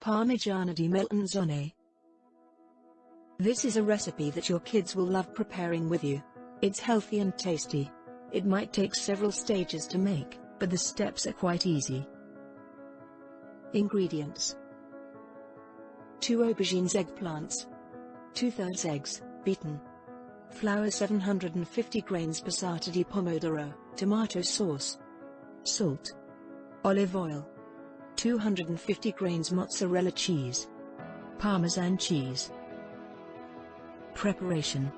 Parmigiana di melanzane. This is a recipe that your kids will love preparing with you. It's healthy and tasty. It might take several stages to make, but the steps are quite easy. Ingredients: 2 aubergines, eggplants, 2/3 eggs, beaten, flour 750 grains, passata di pomodoro, tomato sauce, salt, olive oil, 250 grains mozzarella cheese, Parmesan cheese. Preparation: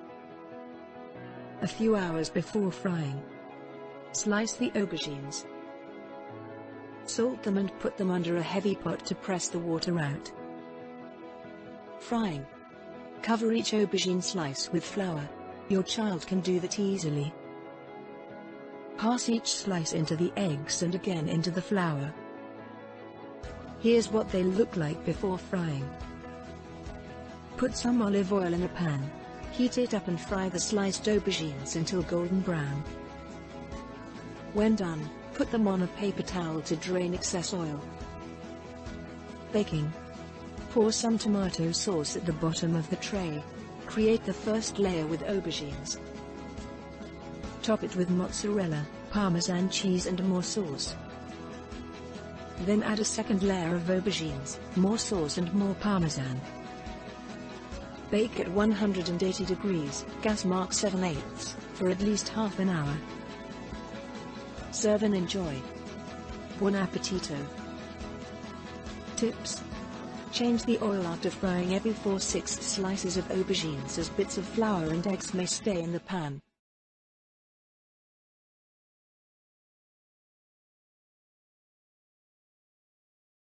a few hours before frying, slice the aubergines. Salt them and put them under a heavy pot to press the water out. Frying: cover each aubergine slice with flour. Your child can do that easily. Pass each slice into the eggs and again into the flour. Here's what they look like before frying. Put some olive oil in a pan. Heat it up and fry the sliced aubergines until golden brown. When done, put them on a paper towel to drain excess oil. Baking: pour some tomato sauce at the bottom of the tray. Create the first layer with aubergines. Top it with mozzarella, Parmesan cheese and more sauce. Then add a second layer of aubergines, more sauce and more Parmesan. Bake at 180 degrees, gas mark 7/8, for at least half an hour. Serve and enjoy. Buon Appetito. Tips: change the oil after frying every 4/6 slices of aubergines, as bits of flour and eggs may stay in the pan.